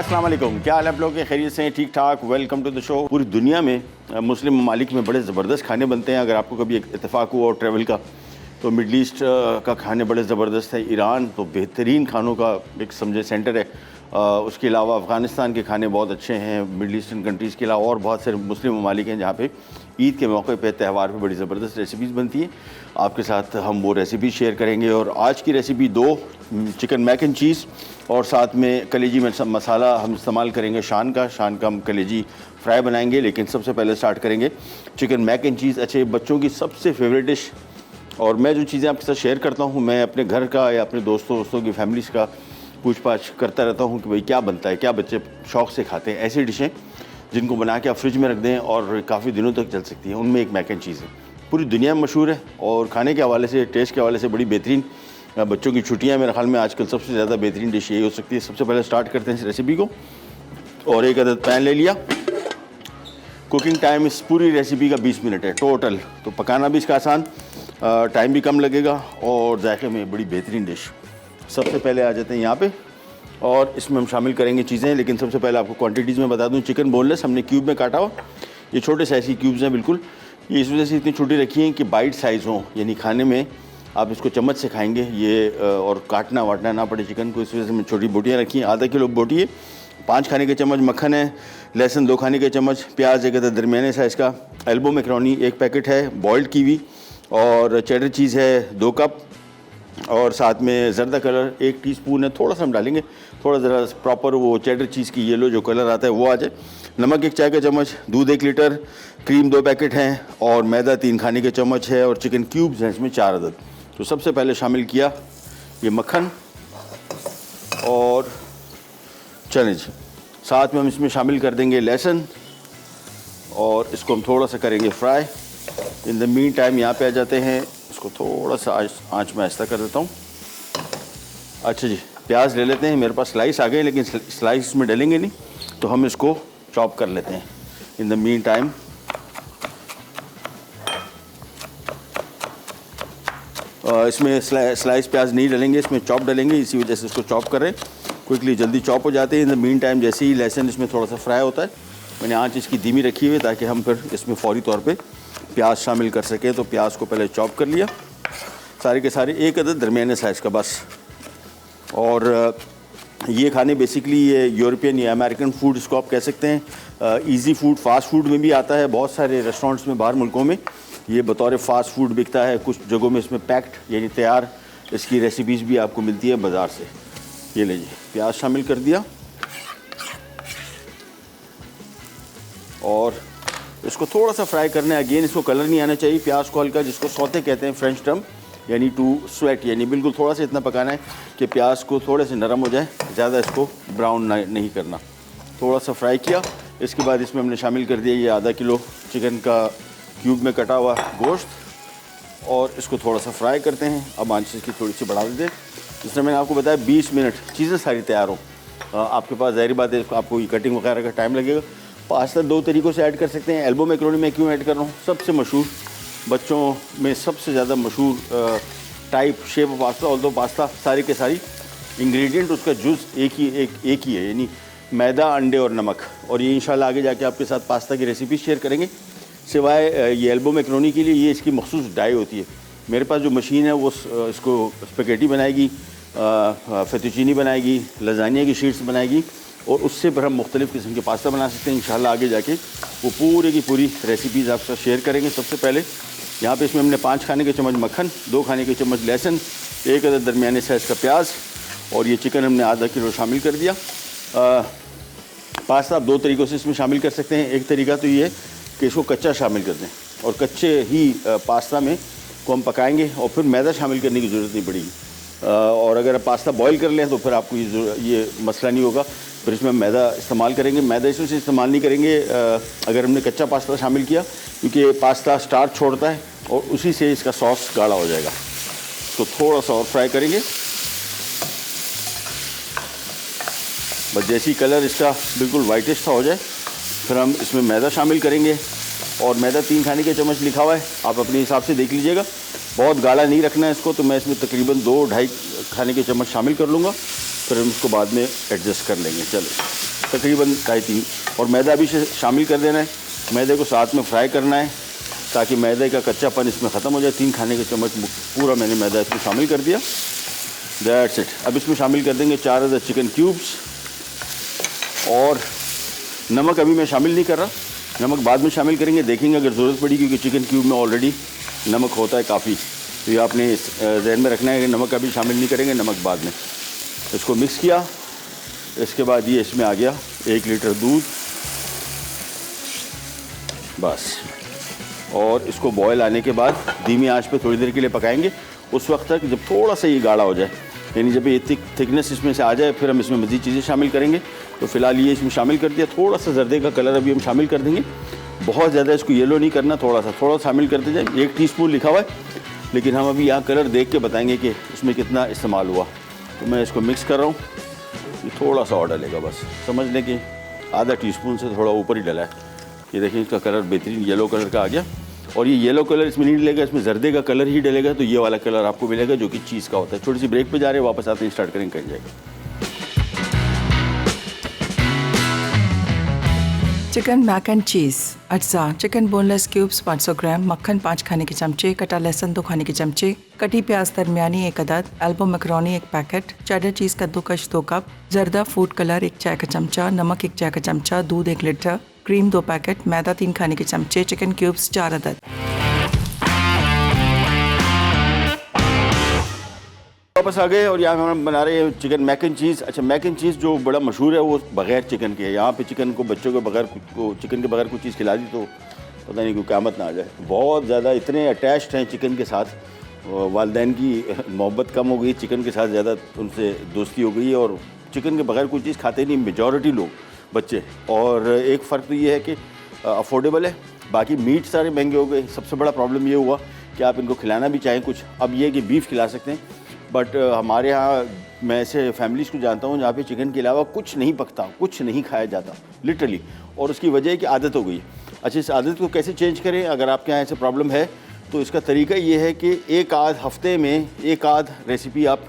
अस्सलाम वालेकुम, क्या हाल है आप लोगों के? खैरियत से हैं? ठीक ठाक। Welcome to the show. पूरी दुनिया में मुस्लिम ममालिक में बड़े ज़बरदस्त खाने बनते हैं। अगर आपको कभी इत्तेफाक हुआ और ट्रैवल का, तो मिडल ईस्ट का खाने बड़े ज़बरदस्त है। ईरान तो बेहतरीन खानों का एक समझे सेंटर है। उसके अलावा अफ़गानिस्तान के खाने बहुत अच्छे हैं। मिडल ईस्टर्न कंट्रीज़ के अलावा और बहुत सारे मुस्लिम ममालिक हैं जहाँ पे ईद के मौके पे, त्यौहार पे बड़ी ज़बरदस्त रेसिपीज़ बनती हैं। आपके साथ हम वो रेसिपी शेयर करेंगे। और आज की recipe 2 chicken mac and cheese और साथ में कलेजी में मसाला हम इस्तेमाल करेंगे शान का हम कलेजी फ्राई बनाएंगे। लेकिन सबसे पहले स्टार्ट करेंगे चिकन मैक एंड चीज़। अच्छे बच्चों की सबसे फेवरेट डिश। और मैं जो चीज़ें आपके साथ शेयर करता हूँ, मैं अपने घर का या अपने दोस्तों की फैमिलीज़ का पूछ पाछ करता रहता हूँ कि भाई क्या बनता है, क्या बच्चे शौक़ से खाते हैं। ऐसी डिशें जिनको बना के आप फ्रिज में रख दें और काफ़ी दिनों तक चल सकती हैं, उनमें एक मैक एंड चीज़ है। पूरी दुनिया में मशहूर है और खाने के हवाले से, टेस्ट के हवाले से बड़ी बेहतरीन। बच्चों की छुट्टियां मेरे ख्याल में आजकल सबसे ज़्यादा बेहतरीन डिश यही हो सकती है। सबसे पहले स्टार्ट करते हैं इस रेसिपी को। और एक अदद पैन ले लिया। कुकिंग टाइम इस पूरी रेसिपी का 20 मिनट है टोटल, तो पकाना भी इसका आसान, टाइम भी कम लगेगा और जायके में बड़ी बेहतरीन डिश। सबसे पहले आ जाते हैं यहाँ पे और इसमें हम शामिल करेंगे चीज़ें। लेकिन सबसे पहले आपको क्वांटिटीज़ में बता दूँ। चिकन बोनलेस हमने क्यूब में काटा हो, ये छोटे साइज़ की क्यूब्स हैं बिल्कुल। ये इस वजह से इतनी छोटी रखी हैं कि बाइट साइज़ हों, यानी खाने में आप इसको चम्मच से खाएंगे ये, और काटना वाटना ना पड़े चिकन को। इस वजह से मैंने छोटी बोटियाँ रखी हैं। आधा किलो बोटी है, 5 खाने के चम्मच मक्खन है, लहसुन 2 खाने के चम्मच, प्याज एक दरमियाने साइज़ का, एल्बो मैकरोनी 1 पैकेट है, बॉइल्ड कीवी और चेडर चीज़ है 2 कप, और साथ में ज़र्दा कलर 1 टीस्पून है। थोड़ा सा हम डालेंगे, थोड़ा ज़रा प्रॉपर वो चेडर चीज़ की येलो जो कलर आता है वो आ जाए। नमक 1 चाय का चम्मच, दूध 1 लीटर, क्रीम 2 पैकेट हैं और मैदा 3 खाने के चम्मच है और चिकन क्यूब्स हैं इसमें 4 अदद। तो सबसे पहले शामिल किया ये मक्खन और चने। साथ में हम इसमें शामिल कर देंगे लहसुन और इसको हम थोड़ा सा करेंगे fry. In the mean time यहाँ पे आ जाते हैं, इसको थोड़ा सा आंच में आहिस्ता कर देता हूँ। अच्छा जी, प्याज ले लेते हैं। मेरे पास स्लाइस आ गए लेकिन स्लाइस में डलेंगे नहीं, तो हम इसको चॉप कर लेते हैं इन द मीन टाइम। इसमें स्लाइस प्याज नहीं डलेंगे, इसमें चॉप डलेंगे, इसी वजह से इसको चॉप कर रहे हैं। क्विकली जल्दी चॉप हो जाते हैं। इन द मीन टाइम जैसे ही लहसुन इसमें थोड़ा सा फ्राई होता है, मैंने आंच इसकी धीमी रखी हुई है ताकि हम फिर इसमें फ़ौरी तौर पे प्याज शामिल कर सकें। तो प्याज को पहले चॉप कर लिया, सारे के सारे 1 अदद दरमियाने साइज़ का बस। और ये खाने बेसिकली ये यूरोपियन या अमेरिकन फूड इसको आप कह सकते हैं। इजी फूड, फास्ट फूड में भी आता है। बहुत सारे रेस्टोरेंट्स में बाहर मुल्कों में ये बतौर फास्ट फूड बिकता है। कुछ जगहों में इसमें पैक्ड यानी तैयार इसकी रेसिपीज़ भी आपको मिलती है बाज़ार से। ये लीजिए, प्याज शामिल कर दिया और इसको थोड़ा सा फ्राई करना है। अगेन इसको कलर नहीं आना चाहिए प्याज को, हल्का, जिसको सौते कहते हैं फ्रेंच टर्म, यानी टू स्वेट, यानी बिल्कुल थोड़ा सा इतना पकाना है कि प्याज को थोड़े से नरम हो जाए। ज़्यादा इसको ब्राउन नहीं करना। थोड़ा सा फ्राई किया, इसके बाद इसमें हमने शामिल कर दिया ये आधा किलो चिकन का क्यूब में कटा हुआ गोश्त और इसको थोड़ा सा फ्राई करते हैं। अब आंच इसकी थोड़ी सी बढ़ा देते हैं। जिसमें मैंने आपको बताया 20 मिनट चीज़ें सारी तैयार हो। आपके पास ज़ाहिर बात है आपको ये कटिंग वगैरह का टाइम लगेगा। पास्ता 2 तरीक़ों से ऐड कर सकते हैं। एल्बो मैकरोनी में क्यों ऐड कर रहा हूँ, सबसे मशहूर, बच्चों में सबसे ज़्यादा मशहूर type shape of pasta. Although pasta सारी के सारी इंग्रेडिएंट उसका जुज़ एक ही है, यानी मैदा, अंडे और नमक। और ये इंशाल्लाह आगे जाके आपके साथ पास्ता की रेसिपी शेयर करेंगे। सिवाय ये एल्बो मैकरोनी के लिए ये इसकी मखसूस डाई होती है। मेरे पास जो मशीन है वो इसको स्पेगेटी बनाएगी, फेतुचीनी बनाएगी, लजानिया की शीट्स बनाएगी और उससे पर हम मुख्तलिफ़ किस्म के पास्ता बना सकते हैं। इंशाल्लाह आगे जाके वो पूरे की पूरी रेसिपीज़ आपके साथ शेयर करेंगे। सबसे पहले यहाँ पे इसमें हमने 5 खाने के चम्मच मक्खन, 2 खाने के चम्मच लहसुन, 1 अदद दरमियाने साइज़ का प्याज और ये चिकन हमने आधा किलो शामिल कर दिया। पास्ता आप 2 तरीक़ों से इसमें शामिल कर सकते हैं। एक तरीका तो ये है कि इसको कच्चा शामिल कर दें और कच्चे ही पास्ता में को हम पकाएंगे और फिर मैदा शामिल करने की ज़रूरत नहीं पड़ेगी। और अगर आप पास्ता बॉईल कर लें तो फिर आपको ये मसला नहीं होगा। फिर इसमें मैदा इस्तेमाल करेंगे। मैदा इसमें इस्तेमाल नहीं करेंगे अगर हमने कच्चा पास्ता शामिल किया, क्योंकि पास्ता स्टार्च छोड़ता है और उसी से इसका सॉस गाढ़ा हो जाएगा। तो थोड़ा सा और फ्राई करेंगे। बस जैसी कलर इसका बिल्कुल वाइटिश सा हो जाए, फिर हम इसमें मैदा शामिल करेंगे। और मैदा 3 खाने के चम्मच लिखा हुआ है, आप अपने हिसाब से देख लीजिएगा। बहुत गाढ़ा नहीं रखना है इसको, तो मैं इसमें तकरीबन 2-2.5 खाने के चम्मच शामिल कर लूँगा। फिर हम इसको बाद में एडजस्ट कर लेंगे। चलो तकरीबन 2.5-3, और मैदा भी शामिल कर देना है। मैदे को साथ में फ्राई करना है ताकि मैदे का कच्चापन इसमें ख़त्म हो जाए। 3 खाने के चम्मच पूरा मैंने मैदा इसमें शामिल कर दिया। That's it. अब इसमें शामिल कर देंगे 4 अदर चिकन क्यूब्स, और नमक अभी मैं शामिल नहीं कर रहा, नमक बाद में शामिल करेंगे, देखेंगे अगर ज़रूरत पड़ी, क्योंकि चिकन क्यूब में ऑलरेडी नमक होता है काफ़ी, तो ये आपने जहन में रखना है कि नमक अभी शामिल नहीं करेंगे, नमक बाद में। इसको मिक्स किया, इसके बाद ये इसमें आ गया 1 लीटर दूध बस, और इसको बॉयल आने के बाद धीमी आंच पे थोड़ी देर के लिए पकाएंगे। उस वक्त तक जब थोड़ा सा ये गाढ़ा हो जाए, यानी जब ये थिकनेस इसमें से आ जाए, फिर हम इसमें मज़ीद चीज़ें शामिल करेंगे। तो फ़िलहाल ये इसमें शामिल कर दिया। थोड़ा सा जर्दे का कलर अभी हम शामिल कर देंगे, बहुत ज़्यादा इसको येलो नहीं करना, थोड़ा सा शामिल करते जाए। 1 टीस्पून लिखा हुआ है, लेकिन हम अभी यहाँ कलर देख के बताएंगे कि इसमें कितना इस्तेमाल हुआ। तो मैं इसको मिक्स कर रहा हूँ, ये थोड़ा सा और डलेगा, बस समझ लें कि आधा टीस्पून से थोड़ा ऊपर ही डला है। ये देखिए इसका कलर बेहतरीन येलो कलर का आ गया, और ये येलो कलर इसमें नहीं डलेगा, इसमें जर्दे का कलर ही डलेगा। तो ये वाला कलर आपको मिलेगा जो कि चीज़ का होता है। छोटी सी ब्रेक पे जा रहे हैं, वापस आते हैं, स्टार्ट करेंगे, कर जाएगा। चिकन मैक एंड चीज़ अज्जा: चिकन बोनलेस क्यूब्स 500 ग्राम, मक्खन 5 खाने के चमचे, कटा लहसुन 2 खाने के चमचे, कटी प्याज दरमियानी 1 अदद, elbow macaroni 1 packet, cheddar cheese कद्दूकश 2 कप, जर्दा फूड कलर 1 चाय का चमचा, नमक 1 चाय का चमचा, दूध 1 लीटर, क्रीम 2 पैकेट, मैदा 3 खाने के चमचे, चिकन क्यूब्स 4 अदद। वापस आ गए, और यहाँ हम बना रहे हैं चिकन मैक एंड चीज़। अच्छा, मैक एंड चीज़ जो बड़ा मशहूर है वो बग़ैर चिकन के है। यहाँ पे चिकन को बच्चों के बगैर चिकन के बगैर कोई चीज़ खिला दी तो पता नहीं कोई क़यामत ना आ जाए। बहुत ज़्यादा इतने अटैच्ड हैं चिकन के साथ, वालिदैन की मोहब्बत कम हो गई, चिकन के साथ ज़्यादा उनसे दोस्ती हो गई है, और चिकन के बगैर कोई चीज़ खाते नहीं मेजॉरिटी लोग, बच्चे। और एक फ़र्क तो ये है कि अफोर्डेबल है, बाकी मीट सारे महंगे हो गए। सबसे बड़ा प्रॉब्लम ये हुआ कि आप इनको खिलाना भी चाहें कुछ, अब ये कि बीफ खिला सकते हैं, बट हमारे यहाँ मैं ऐसे फैमिलीज़ को जानता हूँ जहाँ पे चिकन के अलावा कुछ नहीं पकता, कुछ नहीं खाया जाता लिटरली, और उसकी वजह है कि आदत हो गई। अच्छा, इस आदत को कैसे चेंज करें? अगर आपके यहाँ ऐसे प्रॉब्लम है तो इसका तरीका ये है कि एक आध हफ्ते में एक आध रेसिपी आप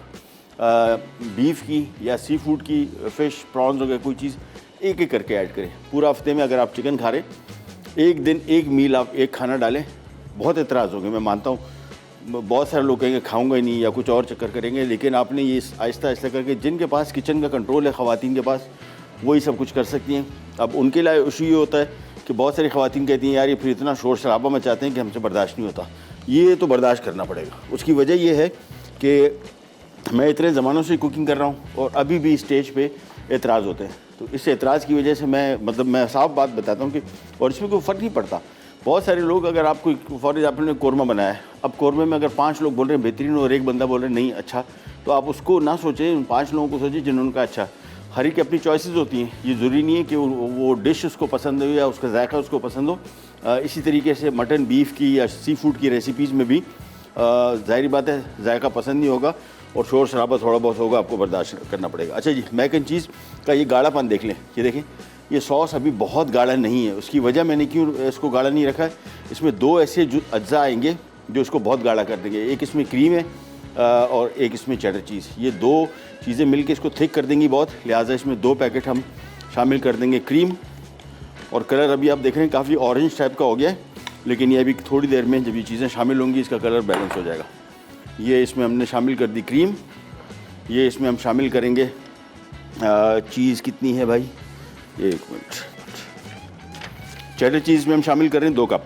बीफ की या सी फूड की, फ़िश प्रॉन्स वगैरह कोई चीज़ एक एक करके ऐड करें। पूरा हफ्ते में अगर आप चिकन खा रहे, एक दिन एक मील आप एक खाना डालें। बहुत एतराज़ होंगे, मैं मानता हूँ, बहुत सारे लोग कहेंगे खाऊंगा ही नहीं या कुछ और चक्कर करेंगे, लेकिन आपने ये आहिस्ता आहिस्ता करके, जिनके पास किचन का कंट्रोल है ख़वातीन के पास, वही सब कुछ कर सकती हैं। अब उनके लिए इशू ये होता है कि बहुत सारी ख़वातीन कहती हैं यार ये फिर इतना शोर शराबा मचाते हैं कि हमसे बर्दाश्त नहीं होता। ये तो बर्दाश्त करना पड़ेगा। उसकी वजह ये है कि मैं इतने ज़मानों से कुकिंग कर रहा हूँ और अभी भी स्टेज पे एतराज़ होते हैं। तो इस एतराज़ की वजह से मैं साफ बात बताता हूँ कि, और इसमें कोई फ़र्क नहीं पड़ता। बहुत सारे लोग, अगर आपको फॉर एग्जाम्पल ने कौरमा बनाया है, अब कौरमे में अगर 5 लोग बोल रहे हैं बेहतरीन और एक बंदा बोल रहे हैं नहीं अच्छा, तो आप उसको ना सोचें, उन 5 लोगों को सोचें जिन्होंने कहा अच्छा। हर एक की अपनी चॉइसेस होती हैं, ये ज़रूरी नहीं है कि वो डिश उसको पसंद हो या उसका जायका उसको पसंद हो। इसी तरीके से मटन बीफ की या सी फूड की रेसिपीज़ में भी ज़ाहिर बात है जायका पसंद नहीं होगा और शोर शराबा थोड़ा बहुत होगा, आपको बर्दाश्त करना पड़ेगा। अच्छा जी, मैक एंड चीज़ का ये गाढ़ापन देख लें, ये देखें, ये सॉस अभी बहुत गाढ़ा नहीं है। उसकी वजह मैंने क्यों इसको गाढ़ा नहीं रखा है, इसमें 2 ऐसे अज्जा आएंगे जो इसको बहुत गाढ़ा कर देंगे। एक इसमें क्रीम है और एक इसमें चेडर चीज़, ये 2 चीज़ें मिलके इसको थिक कर देंगी बहुत। लिहाजा इसमें 2 पैकेट हम शामिल कर देंगे क्रीम। और कलर अभी आप देख रहे हैं काफ़ी ऑरेंज टाइप का हो गया है, लेकिन ये अभी थोड़ी देर में जब ये चीज़ें शामिल होंगी इसका कलर बैलेंस हो जाएगा। ये इसमें हमने शामिल कर दी क्रीम। ये इसमें हम शामिल करेंगे चीज़ कितनी है भाई, 1 मिनट, चेडर चीज़ में हम शामिल करें 2 कप।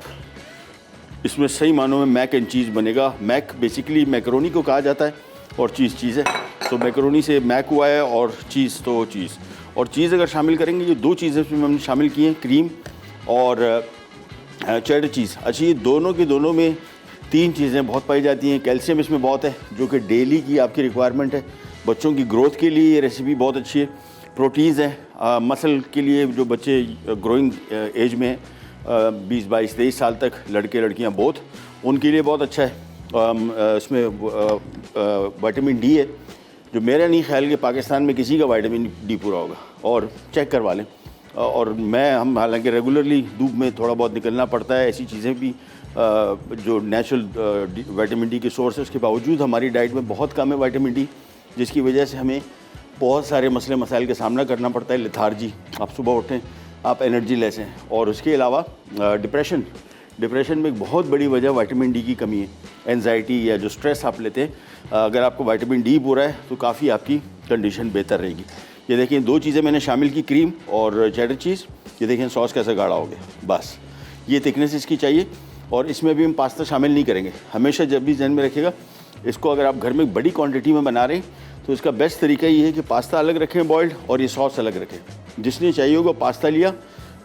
इसमें सही मानों में मैक एंड चीज़ बनेगा। मैक बेसिकली मैकरोनी को कहा जाता है और चीज़ है, तो मैकरोनी से मैक हुआ है और चीज़ तो चीज़। और चीज़ अगर शामिल करेंगे, ये 2 चीज़ें इसमें हमने शामिल की हैं, क्रीम और चेडर चीज़। अच्छा, ये दोनों के दोनों में 3 चीज़ें बहुत पाई जाती हैं। कैल्शियम इसमें बहुत है जो कि डेली की आपकी रिक्वायरमेंट है। बच्चों की ग्रोथ के लिए ये रेसिपी बहुत अच्छी है। प्रोटीन्स हैं मसल के लिए, जो बच्चे ग्रोइंग एज में 20, 22, 23 साल तक, लड़के लड़कियां बोथ, उनके लिए बहुत अच्छा है। इसमें विटामिन डी है, जो मेरा नहीं ख्याल कि पाकिस्तान में किसी का विटामिन डी पूरा होगा, और चेक करवा लें। और हम हालांकि रेगुलरली धूप में थोड़ा बहुत निकलना पड़ता है, ऐसी चीज़ें भी जो नेचुरल विटामिन डी के सोर्स है, उसके बावजूद हमारी डाइट में बहुत कम है विटामिन डी, जिसकी वजह से हमें बहुत सारे मसले मसाइल का सामना करना पड़ता है, लेथार्जी, आप सुबह उठें आप एनर्जी लेस हैं। और उसके अलावा डिप्रेशन में एक बहुत बड़ी वजह विटामिन डी की कमी है। एंजाइटी या जो स्ट्रेस आप लेते हैं, अगर आपको विटामिन डी पूरा है तो काफ़ी आपकी कंडीशन बेहतर रहेगी। ये देखिए 2 चीज़ें मैंने शामिल की, क्रीम और चेडर चीज़। ये देखें सॉस कैसे गाढ़ा हो गया, बस ये थिकनेस इसकी चाहिए। और इसमें भी हम पास्ता शामिल नहीं करेंगे। हमेशा जब भी ध्यान में रखिएगा, इसको अगर आप घर में बड़ी क्वांटिटी में बना रहे हैं तो इसका बेस्ट तरीका ये है कि पास्ता अलग रखें बॉइल्ड, और ये सॉस अलग रखें। जिसने चाहिए होगा पास्ता लिया,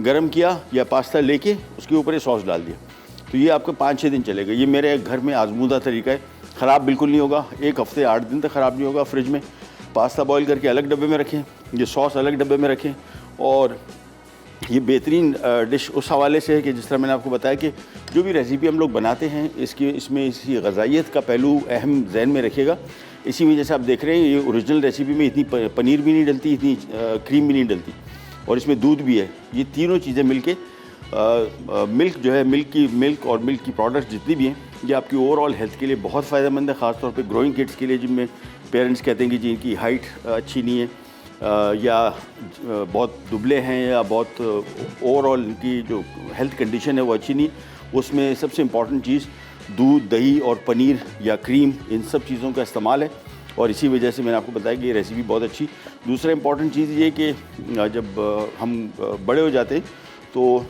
गरम किया, या पास्ता लेके उसके ऊपर ये सॉस डाल दिया, तो ये आपको 5-6 दिन चलेगा। ये मेरे घर में आजमूदा तरीका है, ख़राब बिल्कुल नहीं होगा, 1 हफ्ते 8 दिन तक ख़राब नहीं होगा। फ्रिज में पास्ता बॉईल करके अलग डब्बे में रखें, ये सॉस अलग डब्बे में रखें। और ये बेहतरीन डिश उस हवाले से है कि जिस तरह मैंने आपको बताया कि जो भी रेसिपी हम लोग बनाते हैं इसमें इसी ग़ज़ाइयत का पहलू अहम ज़हन में रखिएगा। इसी वजह से आप देख रहे हैं ये ओरिजिनल रेसिपी में इतनी पनीर भी नहीं डलती, इतनी क्रीम भी नहीं डलती, और इसमें दूध भी है। ये तीनों चीज़ें मिलके मिल्क जो है, मिल्क और मिल्क की प्रोडक्ट्स जितनी भी हैं, ये आपकी ओवरऑल हेल्थ के लिए बहुत फ़ायदेमंद है। ख़ासतौर पे ग्रोइंग किड्स के लिए, जिनमें पेरेंट्स कहते हैं कि जिनकी हाइट अच्छी नहीं है, या बहुत दुबले हैं, या बहुत ओवरऑल इनकी जो हेल्थ कंडीशन है वो अच्छी नहीं, उसमें सबसे इम्पॉर्टेंट चीज़ दूध, दही और पनीर या क्रीम, इन सब चीज़ों का इस्तेमाल है। और इसी वजह से मैंने आपको बताया कि ये रेसिपी बहुत अच्छी। दूसरा इम्पॉर्टेंट चीज़ ये कि जब हम बड़े हो जाते हैं तो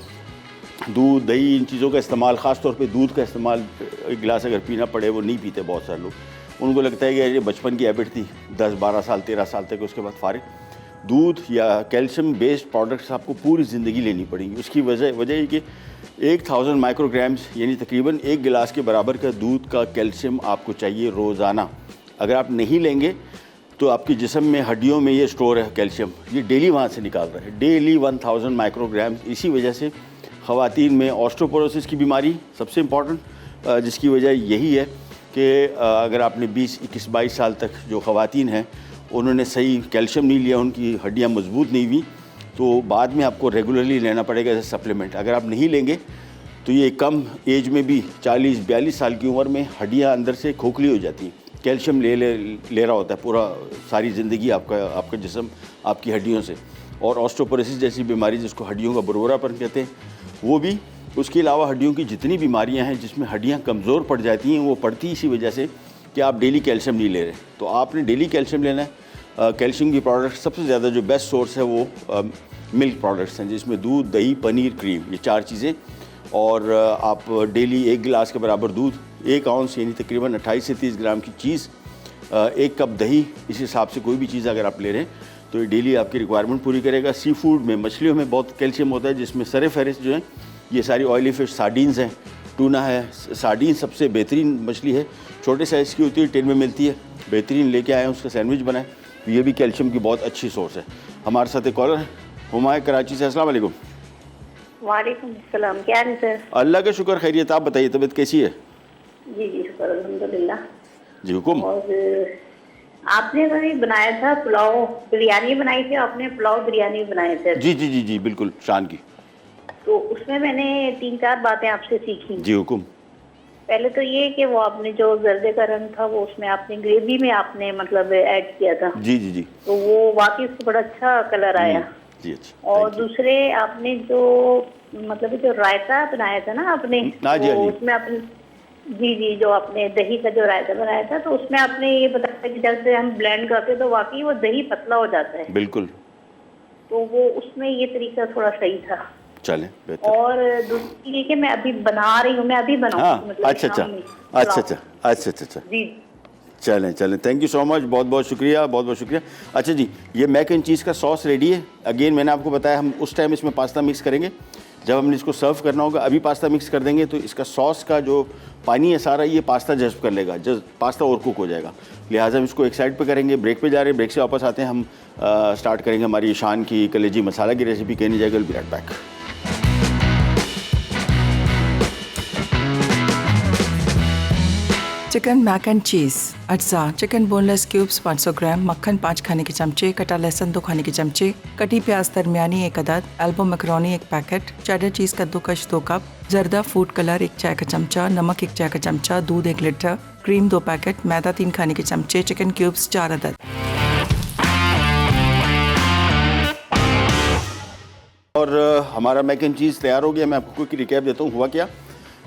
दूध, दही, इन चीज़ों का इस्तेमाल, ख़ास तौर पे दूध का इस्तेमाल, एक गिलास अगर पीना पड़े, वो नहीं पीते बहुत सारे लोग। उनको लगता है कि ये बचपन की हैबिट थी, 10-12 साल 13 साल तक, उसके बाद फारिग। दूध या कैल्शियम बेस्ड प्रोडक्ट्स आपको पूरी ज़िंदगी लेनी पड़ेंगी। उसकी वजह ये कि 1000 माइक्रोग्राम्स यानी तकरीबन 1 गिलास के बराबर का दूध का कैल्शियम आपको चाहिए रोज़ाना। अगर आप नहीं लेंगे तो आपके जिस्म में, हड्डियों में ये स्टोर है कैल्शियम, ये डेली वहाँ से निकाल रहा है, डेली 1000 माइक्रोग्राम्स। इसी वजह से ख़वातीन में ऑस्टियोपोरोसिस की बीमारी सबसे इम्पॉर्टेंट, जिसकी वजह यही है कि अगर आपने 20-21-22 साल तक जो ख़वातीन हैं उन्होंने सही कैल्शियम नहीं लिया, उनकी हड्डियाँ मजबूत नहीं हुई, तो बाद में आपको रेगुलरली लेना पड़ेगा एज सप्लीमेंट। अगर आप नहीं लेंगे तो ये कम एज में भी 40-42 साल की उम्र में हड्डियाँ अंदर से खोखली हो जाती हैं। कैल्शियम ले रहा होता है पूरा सारी ज़िंदगी आपका जिस्म आपकी हड्डियों से। और ऑस्टियोपोरोसिस जैसी बीमारी, जिसको हड्डियों का बुरबुरापन कहते हैं, वो भी। उसके अलावा हड्डियों की जितनी बीमारियां हैं जिसमें हड्डियां कमज़ोर पड़ जाती हैं, वो पड़ती इसी वजह से कि आप डेली कैल्शियम नहीं ले रहे। तो आपने डेली कैल्शियम लेना है। कैल्शियम की प्रोडक्ट सबसे ज़्यादा जो बेस्ट सोर्स है वो मिल्क प्रोडक्ट्स हैं, जिसमें दूध, दही, पनीर, क्रीम, ये 4 चीज़ें। और आप डेली 1 गिलास के बराबर दूध, 1 आउंस यानी तकरीबन 28 से 30 ग्राम की चीज़, 1 कप दही, इस हिसाब से कोई भी चीज़ अगर आप ले रहे हैं तो ये डेली आपकी रिक्वायरमेंट पूरी करेगा। सी फूड में, मछलियों में बहुत कैल्शियम होता है, जिसमें सर-ए-फ़हरिस्त जो है ये सारी ऑयली फ़िश, सार्डीन्स हैं, टूना है। सार्डीन सबसे बेहतरीन मछली है, छोटे साइज़ की होती है, टिन में मिलती है, बेहतरीन। लेके आए हैं, उसका सैंडविच बनाए, तो ये भी कैल्शियम की बहुत अच्छी सोर्स है। हमारे साथ एक कॉलर है, हुमायूं कराची से। अस्सलाम वालेकुम। वालेकुम सलाम, क्या है सर? अल्लाह का शुक्र, खैरियत। आप बताइए, तबीयत कैसी है? जी जी शुक्र अल्हम्दुलिल्लाह। जी हुकुम। और आपने कभी बनाया था पुलाव, बिरयानी बनाई थी आपने, पुलाव बिरयानी बनाए थे? जी जी जी जी बिल्कुल, शान की। तो उसमें मैंने 3-4 बातें आपसे सीखी। जी हुकुम। पहले तो ये कि वो आपने जो जर्दे का रंग था वो उसमें आपने ग्रेवी में आपने मतलब ऐड किया था। जी जी जी। तो वो वाकई उसको बड़ा अच्छा कलर आया। जी अच्छा। और दूसरे आपने जो मतलब जो रायता बनाया था ना आपने, हाँ जी, हाँ जी। उसमें आपने जी जो आपने दही का जो रायता बनाया था, तो उसमें आपने ये बताया कि जब से हम ब्लेंड करते हैं तो वाकई वो दही पतला हो जाता है। बिल्कुल। तो वो उसमें ये तरीका थोड़ा सही था। चलें, बेहतर। और दूसरी ये कि मैं अभी बना रही हूँ, मैं अभी बनाऊंगी। हाँ, मतलब अच्छा अच्छा शाम में अच्छा पुलाव। अच्छा अच्छा अच्छा। जी चलें, थैंक यू सो मच, बहुत बहुत शुक्रिया, बहुत बहुत शुक्रिया। अच्छा जी, ये मैक एंड चीज़ का सॉस रेडी है। अगेन मैंने आपको बताया हम उस टाइम इसमें पास्ता मिक्स करेंगे जब हमने इसको सर्व करना होगा। अभी पास्ता मिक्स कर देंगे तो इसका सॉस का जो पानी है सारा ये पास्ता जज्ब कर लेगा, जब पास्ता और कुक हो जाएगा। लिहाजा हम इसको एक साइड पे करेंगे। ब्रेक पे जा रहे हैं, ब्रेक से वापस आते हैं, हम स्टार्ट करेंगे हमारी शान की कलेजी मसाला की रेसिपी। कहने जाएगा, will be right back. Chicken mac and cheese, अज्जा, चिकन बोनलेस क्यूब्स 500 ग्राम, मक्खन 5 खाने के चमचे, कटा लहसुन 2 खाने के चमचे, कटी प्याज दरमियानी 1 अदद, elbow macaroni 1 packet, cheddar cheese कद्दूकश 2 कप, जर्दा फूड कलर 1 चाय का चमचा, नमक 1 चाय का चमचा, दूध 1 लीटर, क्रीम 2 पैकेट, मैदा 3 खाने के चमचे, चिकन क्यूब्स 4 अदद। और हमारा मैक एंड चीज़ तैयार हो गया। मैं आपको क्विक रिकैप देता हूँ हुआ क्या।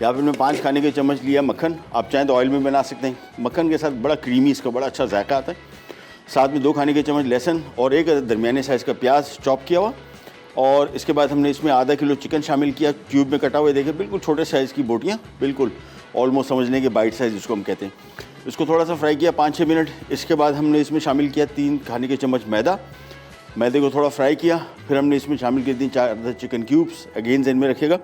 यहाँ पे मैंने 5 खाने के चम्मच लिया मक्खन, आप चाहें तो ऑयल में बना सकते हैं। मक्खन के साथ बड़ा क्रीमी, इसका बड़ा अच्छा जायका आता है। साथ में 2 खाने के चम्मच लहसुन और 1 दरमियाने साइज़ का प्याज चॉप किया हुआ। और इसके बाद हमने इसमें आधा किलो चिकन शामिल किया, क्यूब में कटा हुआ। देखिए बिल्कुल छोटे साइज़ की बोटियाँ, बिल्कुल ऑलमोस्ट समझने के बाइट साइज़ जिसको हम कहते हैं। इसको थोड़ा सा फ्राई किया 5-6 मिनट। इसके बाद हमने इसमें शामिल किया 3 खाने के चम्मच मैदे को थोड़ा फ्राई किया। फिर हमने इसमें शामिल कर दी 4 चिकन क्यूब्स, अगेन जेन में रखिएगा।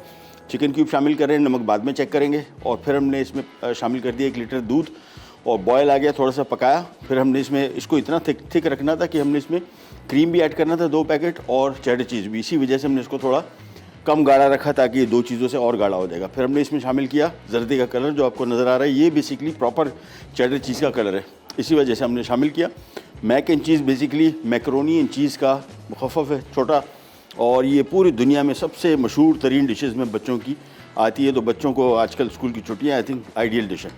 चिकन क्यूब शामिल कर रहे हैं, नमक बाद में चेक करेंगे। और फिर हमने इसमें शामिल कर दिया 1 लीटर दूध और बॉयल आ गया, थोड़ा सा पकाया। फिर हमने इसमें इसको इतना थिक रखना था कि हमने इसमें क्रीम भी ऐड करना था 2 पैकेट और चेडर चीज़ भी। इसी वजह से हमने इसको थोड़ा कम गाढ़ा रखा ताकि ये 2 चीज़ों से और गाढ़ा हो जाएगा। फिर हमने इसमें शामिल किया जर्दी का कलर, जो आपको नज़र आ रहा है, ये बेसिकली प्रॉपर चेडर चीज़ का कलर है, इसी वजह से हमने शामिल किया। Mac and cheese basically macaroni and cheese का मुखफ़फ़ है, छोटा, और ये पूरी दुनिया में सबसे मशहूर तरीन डिशेज़ में बच्चों की आती है। तो बच्चों को आजकल स्कूल की छुट्टियाँ आई थिंक आइडियल डिश है।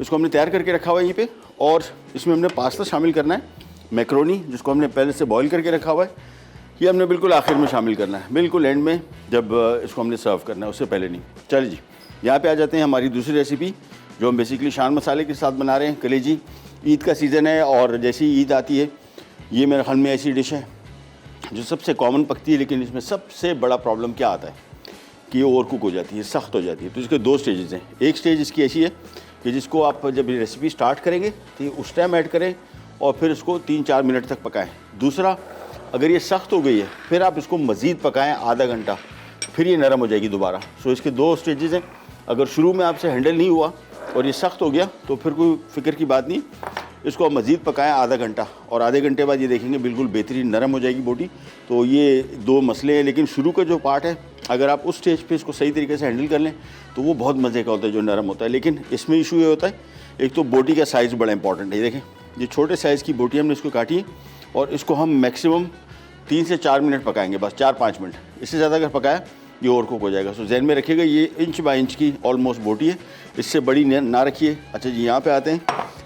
इसको हमने तैयार करके रखा हुआ है यहीं पे। और इसमें हमने पास्ता शामिल करना है, मैकरोनी, जिसको हमने पहले से बॉईल करके रखा हुआ है। ये हमने बिल्कुल आखिर में शामिल करना है, बिल्कुल एंड में, जब इसको हमने सर्व करना है, उससे पहले नहीं। चलिए जी, यहाँ पे आ जाते हैं हमारी दूसरी रेसिपी, जो हम बेसिकली शान मसाले के साथ बना रहे हैं। कलेजी, ईद का सीज़न है और जैसे ही ईद आती है, ये मेरे ख्याल में ऐसी डिश है जो सबसे कॉमन पकती है, लेकिन इसमें सबसे बड़ा प्रॉब्लम क्या आता है कि ये ओवर कुक हो जाती है, सख्त हो जाती है। तो इसके 2 स्टेजेस हैं। एक स्टेज इसकी ऐसी है कि जिसको आप जब ये रेसिपी स्टार्ट करेंगे तो उस टाइम ऐड करें और फिर इसको 3-4 मिनट तक पकाएं। दूसरा, अगर ये सख्त हो गई है फिर आप इसको मज़ीद पकाएं आधा घंटा, फिर ये नरम हो जाएगी दोबारा। सो इसके 2 स्टेजेस हैं। अगर शुरू में आपसे हैंडल नहीं हुआ और ये सख्त हो गया तो फिर कोई फ़िक्र की बात नहीं, इसको आप मज़ीद पकाएं आधा घंटा, और आधे घंटे बाद ये देखेंगे बिल्कुल बेहतरीन नरम हो जाएगी बोटी। तो ये 2 मसले हैं, लेकिन शुरू का जो पार्ट है, अगर आप उस स्टेज पे इसको सही तरीके से हैंडल कर लें तो वो बहुत मज़े का होता है, जो नरम होता है। लेकिन इसमें इशू ये होता है, एक तो बोटी का साइज़ बड़ा इंपॉर्टेंट है। देखें, ये छोटे साइज़ की बोटी हमने इसको काटी है और इसको हम मैक्सिमम 3 से 4 मिनट पकाएंगे, बस 4-5 मिनट। इससे ज़्यादा अगर पकाया ये ओवर कुक हो जाएगा। सो जहन में रखिएगा, ये इंच बाय इंच की ऑलमोस्ट बोटी है, इससे बड़ी ना रखिए। अच्छा जी, यहाँ पे आते हैं।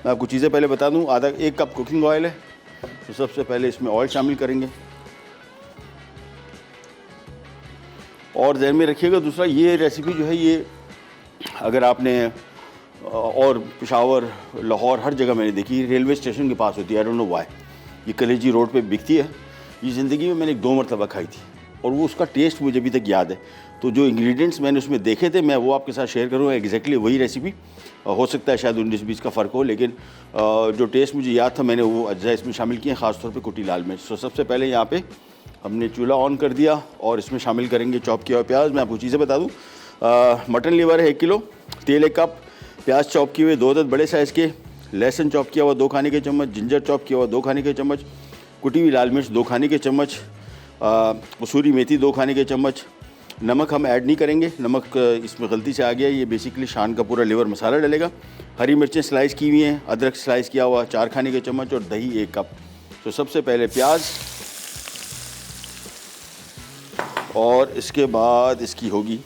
मैं आपको चीज़ें पहले बता दूँ। 1 कप कुकिंग ऑयल है, तो सबसे पहले इसमें ऑयल शामिल करेंगे। और जहन में रखिएगा दूसरा, ये रेसिपी जो है, ये अगर आपने और पेशावर, लाहौर, हर जगह मैंने देखी, रेलवे स्टेशन के पास होती है। I don't know why. ये कलेजी रोड पे बिकती है। ये ज़िंदगी में मैंने 2 मरतबा खाई थी और वो उसका टेस्ट मुझे अभी तक याद है। तो जो इंग्रेडिएंट्स मैंने उसमें देखे थे, मैं वो आपके साथ शेयर करूँगा। एग्जैक्टली वही रेसिपी, हो सकता है शायद 19-20 का फ़र्क हो, लेकिन जो टेस्ट मुझे याद था, मैंने वो अज्जा इसमें शामिल किए, ख़ासतौर पे कुटी लाल मिर्च। तो सबसे पहले यहाँ पे हमने चूल्हा ऑन कर दिया और इसमें शामिल करेंगे चॉप किया हुआ प्याज। मैं आपको चीज़ें बता दूँ, मटन लीवर है 1 किलो, तेल 1 कप, प्याज चॉप किए हुए 2 अदद बड़े साइज़ के, लहसुन चॉप किया हुआ 2 खाने के चम्मच, जिंजर चॉप किया हुआ 2 खाने के चम्मच, कुटी हुई लाल मिर्च 2 खाने के चम्मच, कसूरी मेथी 2 खाने के चम्मच। नमक हम ऐड नहीं करेंगे, नमक इसमें गलती से आ गया, ये बेसिकली शान का पूरा लीवर मसाला डलेगा। हरी मिर्चें स्लाइस की हुई हैं, अदरक स्लाइस किया हुआ 4 खाने के चम्मच और दही 1 कप। तो सबसे पहले प्याज, और इसके बाद इसकी होगी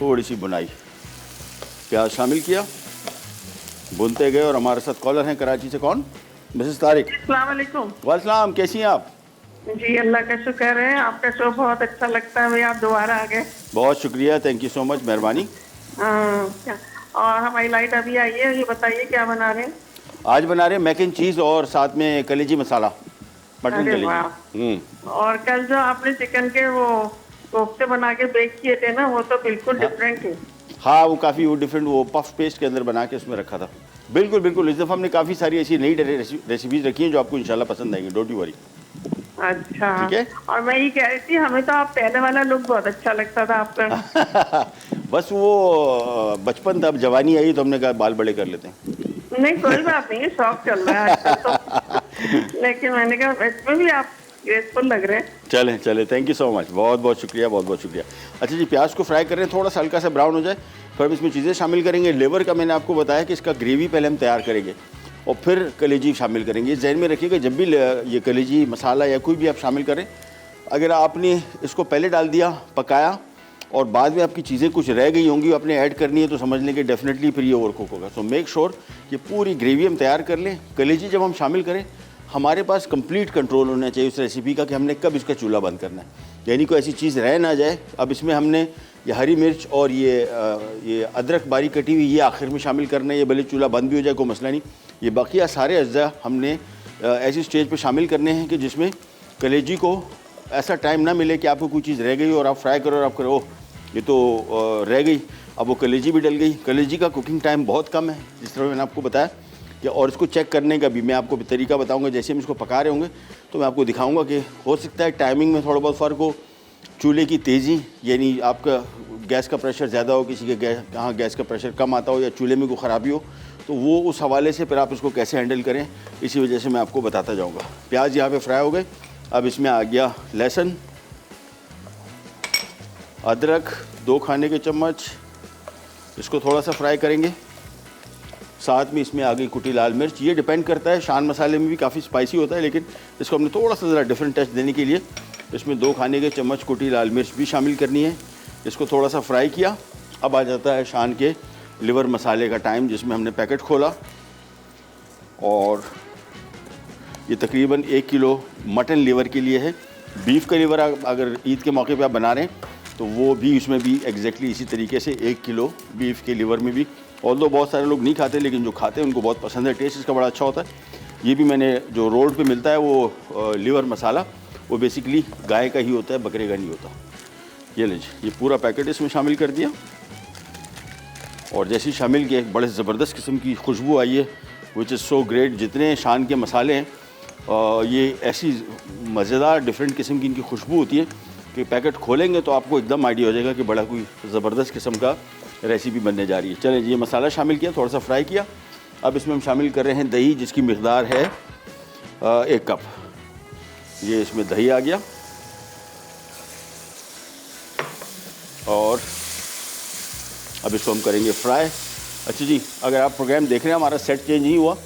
थोड़ी सी बुनाई। प्याज शामिल किया, भुनते गए। और हमारे साथ कॉलर हैं कराची से, कौन? मिसेस तारिक। अस्सलाम वालेकुम। वालेकुम, कैसी हैं आप? जी अल्लाह का शुक्र है, आपका शो बहुत अच्छा लगता है भाई, आप दोबारा आ गए। बहुत शुक्रिया, थैंक यू सो मच, मेहरबानी। और हमारी लाइट अभी आई है, ये बताइए क्या बना रहे हैं? आज बना रहे हैं मैक एंड चीज़ और साथ में कलेजी मसाला, मटन अरे कलेजी। और कल जो आपने चिकन के वो कोफ्ते बना के बेक किए थे ना, वो तो बिल्कुल डिफरेंट है। हाँ, वो काफ़ी वो डिफरेंट, वो पफ पेस्ट के अंदर बना के उसमें रखा था। बिल्कुल बिल्कुल, इस दफ़ा हमने काफ़ी सारी ऐसी नई रेसिपीज़ रखी हैं जो आपको इंशाल्लाह पसंद आएंगी, डोंट यू वरी। अच्छा, ठीक है। और मैं ये कह रही थी, हमें तो आप पहले वाला लुक बहुत अच्छा लगता था आपका। बस वो बचपन था, अब जवानी आई तो हमने कहा बाल बड़े कर लेते हैं। नहीं कोई बात नहीं, शौक चल रहा है आजकल तो। लेकिन मैंने कहा इसमें भी आप ग्रेसफुल लग रहे हैं। चले चले, थैंक यू सो मच, बहुत बहुत शुक्रिया, बहुत बहुत शुक्रिया। अच्छा जी, प्याज को फ्राई कर रहे हैं, थोड़ा सा हल्का सा ब्राउन हो जाए, फिर हम इसमें चीज़ें शामिल करेंगे। लेवर का मैंने आपको बताया कि इसका ग्रेवी पहले हम तैयार करेंगे और फिर कलेजी शामिल करेंगे। जहन में रखिएगा, जब भी ये कलेजी मसाला या कोई भी आप शामिल करें, अगर आपने इसको पहले डाल दिया, पकाया और बाद में आपकी चीज़ें कुछ रह गई होंगी, आपने ऐड करनी है, तो समझ लें कि डेफिनेटली फिर ये ओवर कुक होगा। सो मेक श्योर कि पूरी ग्रेवी हम तैयार कर लें। कलेजी जब हम शामिल करें हमारे पास कंप्लीट कंट्रोल होना चाहिए उस रेसिपी का कि हमने कब इसका चूल्हा बंद करना है, यानी कोई ऐसी चीज़ रह ना जाए। अब इसमें हमने ये हरी मिर्च और ये अदरक बारीक कटी हुई ये आखिर में शामिल करना है। ये भले चूल्हा बंद भी हो जाए कोई मसला नहीं, ये बाकी सारे अज्जा हमने ऐसी स्टेज पे शामिल करने हैं कि जिसमें कलेजी को ऐसा टाइम ना मिले कि आपको कोई चीज़ रह गई और आप फ्राई करो और आप करो ये तो रह गई, अब वो कलेजी भी डल गई। कलेजी का कुकिंग टाइम बहुत कम है, जिस तरह मैंने आपको बताया कि, और इसको चेक करने का भी मैं आपको तरीका बताऊंगा। जैसे हम इसको पका रहे होंगे तो मैं आपको दिखाऊंगा कि हो सकता है टाइमिंग में थोड़ा बहुत फ़र्क हो, चूल्हे की तेज़ी, यानी आपका गैस का प्रेशर ज़्यादा हो, किसी के कहाँ गैस का प्रेशर कम आता हो, या चूल्हे में कोई ख़राबी हो, तो वो उस हवाले से फिर आप इसको कैसे हैंडल करें, इसी वजह से मैं आपको बताता जाऊँगा। प्याज यहाँ पे फ्राई हो गए, अब इसमें आ गया लहसुन, अदरक 2 खाने के चम्मच, इसको थोड़ा सा फ्राई करेंगे। साथ में इसमें आ गई कुटी लाल मिर्च। ये डिपेंड करता है, शान मसाले में भी काफ़ी स्पाइसी होता है, लेकिन इसको हमने थोड़ा सा ज़रा डिफरेंट टच देने के लिए इसमें 2 खाने के चम्मच कुटी लाल मिर्च भी शामिल करनी है। इसको थोड़ा सा फ्राई किया। अब आ जाता है शान के लिवर मसाले का टाइम, जिसमें हमने पैकेट खोला और ये तकरीबन 1 किलो मटन लिवर के लिए है। बीफ का लिवर अगर ईद के मौके पे आप बना रहे हैं तो वो भी इसमें भी एग्जैक्टली इसी तरीके से 1 किलो बीफ के लिवर में भी, ऑल्दो बहुत सारे लोग नहीं खाते लेकिन जो खाते हैं उनको बहुत पसंद है, टेस्ट इसका बड़ा अच्छा होता है। ये भी मैंने जो रोड पे मिलता है वो लिवर मसाला, वो बेसिकली गाय का ही होता है, बकरे का नहीं होता। ये लीजिए, ये पूरा पैकेट इसमें शामिल कर दिया और जैसे ही शामिल किया एक बड़े ज़बरदस्त किस्म की खुशबू आई है, विच इज़ सो ग्रेट। जितने शान के मसाले हैं ये ऐसी मज़ेदार डिफरेंट किस्म की इनकी खुशबू होती है कि पैकेट खोलेंगे तो आपको एकदम आइडिया हो जाएगा कि बड़ा कोई ज़बरदस्त किस्म का रेसिपी बनने जा रही है। चलें, ये मसाला शामिल किया, थोड़ा सा फ्राई किया। अब इसमें हम शामिल कर रहे हैं दही, जिसकी मिक़दार है 1 कप। ये इसमें दही आ गया और अब इसको हम करेंगे फ्राई। अच्छा जी, अगर आप प्रोग्राम देख रहे हैं, हमारा सेट चेंज नहीं हुआ,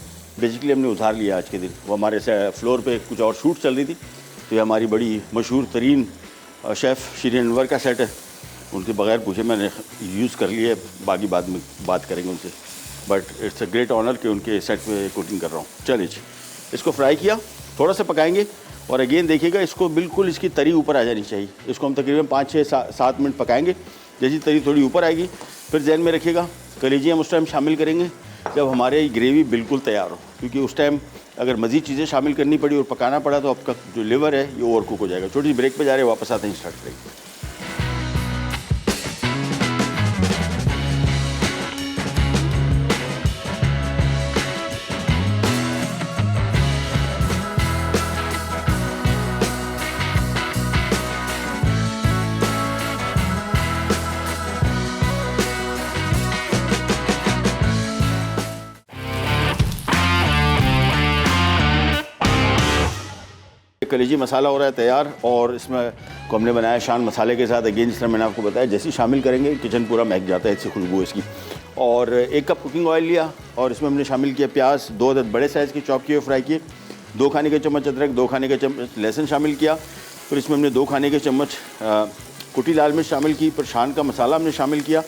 बेसिकली हमने उधार लिया आज के दिन। वो हमारे फ्लोर पे कुछ और शूट चल रही थी, तो ये हमारी बड़ी मशहूर तरीन शेफ़ श्री अनवर का सेट है, उनके बगैर पूछे मैंने यूज़ कर लिया है, बाकी बाद में बात करेंगे उनसे, but it's a great honour कि उनके सेट पे कुकिंग कर रहा हूँ। चलिए जी, इसको फ्राई किया, थोड़ा सा पकाएंगे और अगेन देखिएगा इसको बिल्कुल इसकी तरी ऊपर आ जानी चाहिए। इसको हम तकरीबन 5-6-7 मिनट पकाएंगे। जैसी तरी थोड़ी ऊपर आएगी फिर ध्यान में रखिएगा कलेजी हम उस टाइम शामिल करेंगे जब हमारे ग्रेवी बिल्कुल तैयार हो, क्योंकि उस टाइम अगर मज़ीद चीज़ें शामिल करनी पड़ी और पकाना पड़ा तो आपका जो लिवर है ये ओवर कुक हो जाएगा। छोटी सी ब्रेक पे जा रहे हैं, वापस आते हैं, स्टार्ट करेंगे। कलेजी मसाला हो रहा है तैयार और इसमें को हमने बनाया शान मसाले के साथ। अगेन जिस तरह मैंने आपको बताया, जैसे ही शामिल करेंगे किचन पूरा महक जाता है, इससे खुशबू है इसकी। और 1 कप कुकिंग ऑयल लिया और इसमें हमने शामिल किया प्याज, 2 अदद बड़े साइज़ के चॉप किए फ्राई किए, 2 खाने के चम्मच अदरक, 2 खाने के चम्मच लहसुन शामिल किया। फिर इसमें हमने 2 खाने के चम्मच कुटी लाल मिर्च शामिल की, फिर शान का मसाला हमने शामिल किया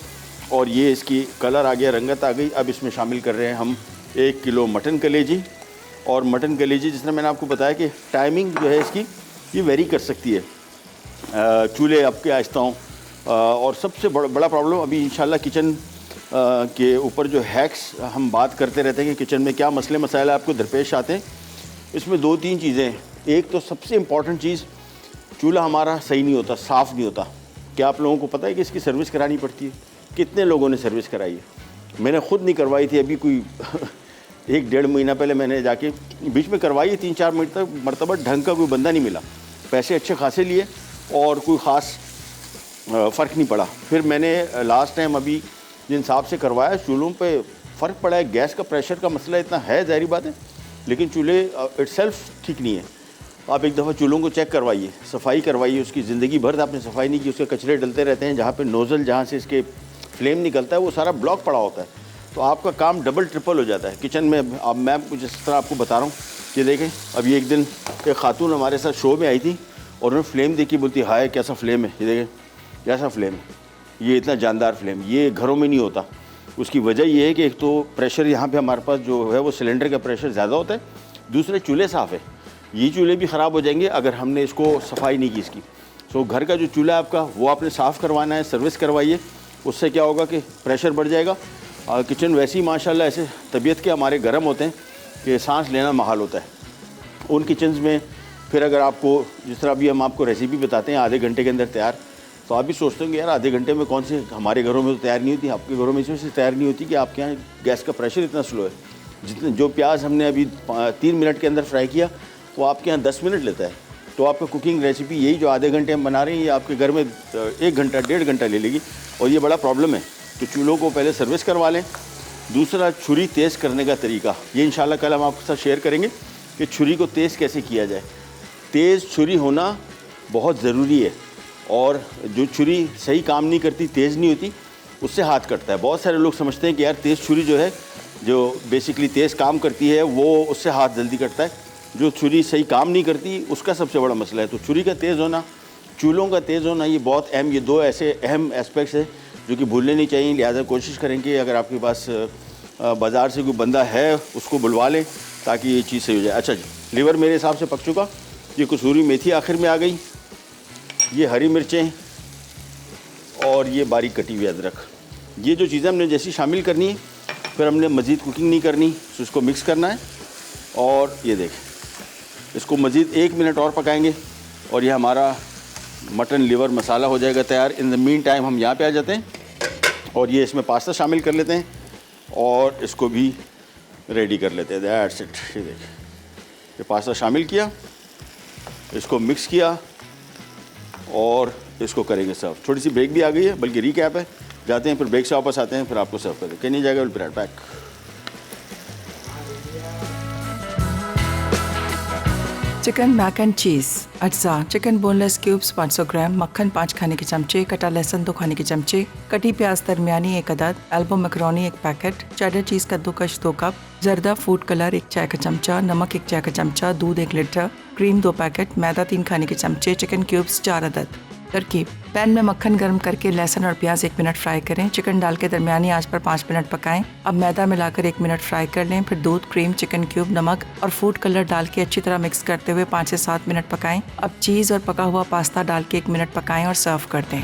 और ये इसकी कलर आ गया, रंगत आ गई। अब इसमें शामिल कर रहे हैं हम 1 किलो मटन कलेजी। और मटन कलेजी जिस तरह मैंने आपको बताया कि टाइमिंग जो है इसकी ये वेरी कर सकती है, चूल्हे आपके आहिस्ता हों। और सबसे बड़ा प्रॉब्लम अभी इंशाल्लाह किचन के ऊपर जो हैक्स हम बात करते रहते हैं कि किचन में क्या मसले मसाइल आपको दरपेश आते हैं, इसमें 2-3 चीज़ें हैं। एक तो सबसे इम्पॉर्टेंट चीज़, चूल्हा हमारा सही नहीं होता, साफ़ नहीं होता। क्या आप लोगों को पता है कि इसकी सर्विस करानी पड़ती है? कितने लोगों ने सर्विस कराई है? मैंने ख़ुद नहीं करवाई थी, अभी कोई 1-1.5 महीना पहले मैंने जाके बीच में करवाई है 3-4 मरतबा, ढंग का कोई बंदा नहीं मिला, पैसे अच्छे खासे लिए और कोई ख़ास फ़र्क नहीं पड़ा। फिर मैंने लास्ट टाइम अभी जिन साहब से करवाया, चूल्हों पे फ़र्क पड़ा है। गैस का प्रेशर का मसला इतना है, ज़ाहिर बात है, लेकिन चूल्हे इटसेल्फ ठीक नहीं है। आप एक दफ़ा चूल्हों को चेक करवाइए, सफाई करवाइए उसकी। ज़िंदगी भर आपने सफाई नहीं की, उसके कचरे डलते रहते हैं, जहाँ पे नोज़ल जहाँ से इसके फ्लेम निकलता है वो सारा ब्लॉक पड़ा होता है, तो आपका काम डबल ट्रिपल हो जाता है किचन में। अब मैं जिस तरह आपको बता रहा हूँ कि देखें, अभी एक दिन एक खातून हमारे साथ शो में आई थी और उन्होंने फ्लेम देखी, बोलती हाय कैसा फ्लेम है, ये देखें कैसा फ्लेम है, ये इतना जानदार फ्लेम, ये घरों में नहीं होता। उसकी वजह ये है कि एक तो प्रेशर यहाँ पे हमारे पास जो है वो सिलेंडर का प्रेशर ज़्यादा होता है, दूसरे चूल्हे साफ़ है, ये चूल्हे भी ख़राब हो जाएंगे अगर हमने इसको सफाई नहीं की इसकी। सो घर का जो चूल्हा है आपका वो आपने साफ़ करवाना है, सर्विस करवाइए। उससे क्या होगा कि प्रेशर बढ़ जाएगा। किचन वैसे ही माशाल्लाह ऐसे तबीयत के हमारे गर्म होते हैं कि सांस लेना महाल होता है उन किचन्स में। फिर अगर आपको जिस तरह अभी हम आपको रेसिपी बताते हैं आधे घंटे के अंदर तैयार, तो आप भी सोचते होंगे यार आधे घंटे में कौन से, हमारे घरों में तो तैयार नहीं होती, आपके घरों में इसमें तैयार नहीं होती कि आपके यहाँ गैस का प्रेशर इतना स्लो है। जितने जो प्याज हमने अभी 3 मिनट के अंदर फ्राई किया वो आपके यहाँ 10 मिनट लेता है। तो आपका कुकिंग रेसिपी यही जो आधे घंटे हम बना रहे हैं ये आपके घर में 1 घंटा 1.5 घंटा ले लेगी, और ये बड़ा प्रॉब्लम है। तो चूल्हों को पहले सर्विस करवा लें। दूसरा, छुरी तेज़ करने का तरीका, ये इंशाल्लाह कल हम आपके साथ शेयर करेंगे कि छुरी को तेज़ कैसे किया जाए। तेज़ छुरी होना बहुत ज़रूरी है, और जो छुरी सही काम नहीं करती, तेज़ नहीं होती, उससे हाथ कटता है। बहुत सारे लोग समझते हैं कि यार तेज़ छुरी जो है, जो बेसिकली तेज़ काम करती है, वो उससे हाथ जल्दी कटता है। जो छुरी सही काम नहीं करती उसका सबसे बड़ा मसला है। तो छुरी का तेज़ होना, चूल्हों का तेज़ होना, ये बहुत अहम, ये 2 ऐसे अहम एस्पेक्ट्स हैं जो कि भूलने नहीं चाहिए। लिहाजा कोशिश करेंगे अगर आपके पास बाज़ार से कोई बंदा है उसको बुलवा लें ताकि ये चीज़ सही हो जाए। अच्छा जी, लीवर मेरे हिसाब से पक चुका। ये कसूरी मेथी आखिर में आ गई, ये हरी मिर्चें और ये बारीक कटी हुई अदरक। ये जो चीज़ें हमने जैसी शामिल करनी है, फिर हमने मज़ीद कुकिंग नहीं करनी, तो इसको मिक्स करना है। और ये देखें, इसको मज़ीद 1 मिनट और पकाएंगे और ये हमारा मटन लिवर मसाला हो जाएगा तैयार। इन द मीन टाइम हम यहाँ पे आ जाते हैं और ये इसमें पास्ता शामिल कर लेते हैं और इसको भी रेडी कर लेते हैं। That's it. ये देखिए, ये पास्ता शामिल किया, इसको मिक्स किया और इसको करेंगे सर्व। थोड़ी सी ब्रेक भी आ गई है, बल्कि रिकैप है। जाते हैं, फिर ब्रेक से वापस आते हैं, फिर आपको सर्व कर दें। नहीं जाएगा, will be right back. Chicken mac and cheese, अज्जा, चिकन बोनलेस क्यूब्स 500 ग्राम, मक्खन 5 खाने के चमचे, कटा लहसुन 2 खाने के चमचे, कटी प्याज दरमियानी 1 अदद, elbow macaroni 1 packet, cheddar cheese कद्दूकश 2 कप, जर्दा फूड कलर 1 चाय का चमचा, नमक 1 चाय का चमचा, दूध 1 लीटर, क्रीम 2 पैकेट, मैदा 3 खाने के चमचे, चिकन क्यूब्स 4 अदद। तरकीब: पैन में मक्खन गर्म करके लहसुन और प्याज 1 मिनट फ्राई करें। चिकन डाल के दरमियानी आंच पर 5 मिनट पकाएं। अब मैदा मिलाकर 1 मिनट फ्राई कर लें। फिर दूध, क्रीम, चिकन क्यूब, नमक और फूड कलर डाल के अच्छी तरह मिक्स करते हुए 5 से 7 मिनट पकाएं। अब चीज़ और पका हुआ पास्ता डाल के 1 मिनट पकाएं और सर्व कर दें।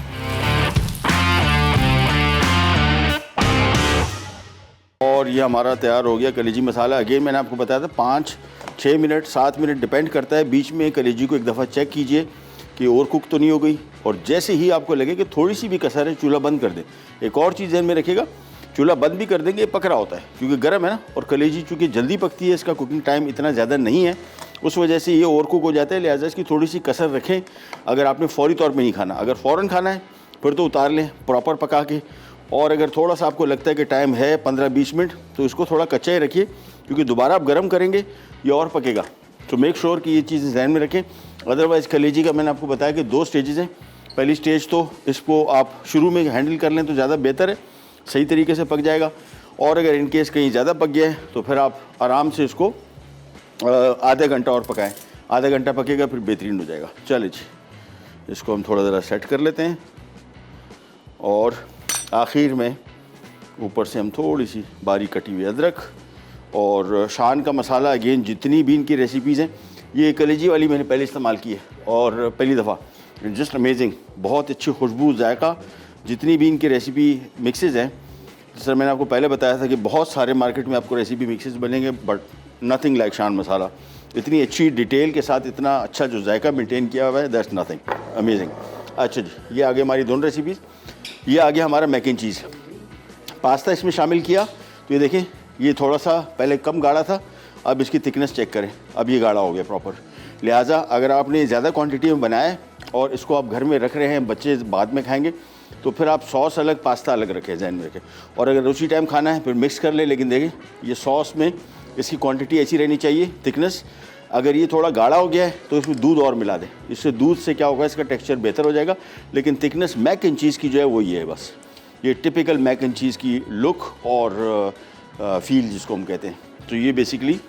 और ये हमारा तैयार हो गया कलेजी मसाला। अगेन मैंने आपको बताया था 5, 6 मिनट, 7 मिनट डिपेंड करता है। बीच में कलेजी को एक दफ़ा चेक कीजिए कि ओवर कुक तो नहीं हो गई, और जैसे ही आपको लगे कि थोड़ी सी भी कसर है, चूल्हा बंद कर दें। एक और चीज़ ध्यान में रखिएगा, चूल्हा बंद भी कर देंगे, पक रहा होता है क्योंकि गर्म है ना, और कलेजी चूँकि जल्दी पकती है, इसका कुकिंग टाइम इतना ज़्यादा नहीं है, उस वजह से ये ओवर कुक हो जाता है। लिहाजा इसकी थोड़ी सी कसर रखें अगर आपने फौरी तौर पर नहीं खाना। अगर फ़ौरन खाना है फिर तो उतार लें प्रॉपर पका के, और अगर थोड़ा सा आपको लगता है कि टाइम है 15-20 मिनट, तो इसको थोड़ा कच्चा ही रखिए क्योंकि दोबारा आप गर्म करेंगे ये और पकेगा। तो मेक श्योर कि ये चीज़ें ध्यान में रखें। अदरवाइज़ कलेजी का मैंने आपको बताया कि 2 स्टेजेस हैं। पहली स्टेज तो इसको आप शुरू में हैंडल कर लें तो ज़्यादा बेहतर है, सही तरीके से पक जाएगा। और अगर इन केस कहीं ज़्यादा पक गया है तो फिर आप आराम से इसको आधा घंटा और पकाएं। आधा घंटा पकेगा फिर बेहतरीन हो जाएगा। चलिए जी, इसको हम थोड़ा ज़रा सेट कर लेते हैं और आखिर में ऊपर से हम थोड़ी सी बारीक कटी हुई अदरक और शान का मसाला। अगेन जितनी भी इनकी रेसिपीज़ हैं, ये कलेजी वाली मैंने पहले इस्तेमाल की है और पहली दफ़ा, जस्ट अमेजिंग, बहुत अच्छी खुशबू, जायका। जितनी भी इनकी रेसिपी मिक्सेज़ हैं, जिस तरह मैंने आपको पहले बताया था कि बहुत सारे मार्केट में आपको रेसिपी मिक्सेज़ बनेंगे, बट नथिंग लाइक शान मसाला। इतनी अच्छी डिटेल के साथ इतना अच्छा जो जायका मेंटेन किया हुआ है, दैट्स नथिंग, अमेजिंग। अच्छा जी, ये आगे हमारी दोनों रेसिपीज़। ये आगे हमारा मैक एंड चीज़। पास्ता इसमें शामिल किया तो ये देखें, ये थोड़ा सा पहले कम गाढ़ा था, अब इसकी थिकनेस चेक करें, अब ये गाढ़ा हो गया प्रॉपर। लिहाजा अगर आपने ज़्यादा क्वांटिटी में बनाया है और इसको आप घर में रख रहे हैं, बच्चे बाद में खाएंगे, तो फिर आप सॉस अलग, पास्ता अलग रखें, ध्यान में रखें। और अगर उसी टाइम खाना है फिर मिक्स कर ले। लेकिन देखें, ये सॉस में इसकी क्वांटिटी ऐसी रहनी चाहिए, थिकनेस। अगर ये थोड़ा गाढ़ा हो गया है तो इसमें दूध और मिला दें। इससे दूध से क्या होगा, इसका टेक्सचर बेहतर हो जाएगा। लेकिन थिकनेस मैक एंड चीज़ की जो है वो ये है बस। ये टिपिकल मैक एंड चीज़ की लुक और फील जिसको हम कहते हैं। तो ये बेसिकली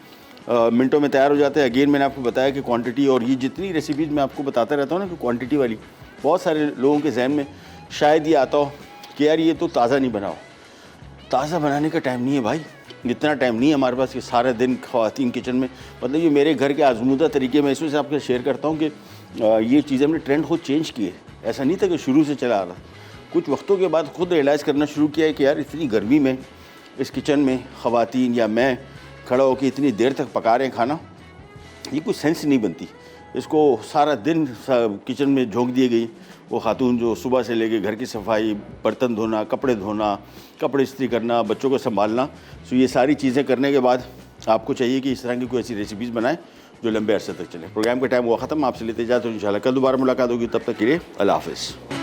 मिनटों में तैयार हो जाता है। अगेन मैंने आपको बताया कि क्वांटिटी, और ये जितनी रेसिपीज़ मैं आपको बताता रहता हूँ ना कि क्वांटिटी वाली, बहुत सारे लोगों के जहन में शायद ये आता हो कि यार ये तो ताज़ा नहीं बनाओ। ताज़ा बनाने का टाइम नहीं है भाई, इतना टाइम नहीं है हमारे पास कि सारा दिन ख़वातीन किचन में, मतलब ये मेरे घर के आजमूदा तरीके मैं इसमें से आपके शेयर करता हूँ कि ये चीज़ें हमने ट्रेंड खुद चेंज किए। ऐसा नहीं था कि शुरू से चला आ रहा, कुछ वक्तों के बाद खुद रियलाइज़ करना शुरू किया है कि यार इतनी गर्मी में इस किचन में ख़वातीन या मैं खड़ा होकर इतनी देर तक पका रहे हैं खाना, ये कोई सेंस नहीं बनती। इसको सारा दिन किचन में झोंक दी गई वो खातून जो सुबह से लेके घर की सफाई, बर्तन धोना, कपड़े इस्त्री करना, बच्चों को संभालना। सो ये सारी चीज़ें करने के बाद आपको चाहिए कि इस तरह की कोई ऐसी रेसिपीज़ बनाएं जो लंबे अरसे तक चले। प्रोग्राम का टाइम हुआ ख़त्म, आपसे लेते जाते तो इंशाल्लाह कल दोबारा मुलाकात होगी, तब तक के लिए अल्लाह हाफ़िज़।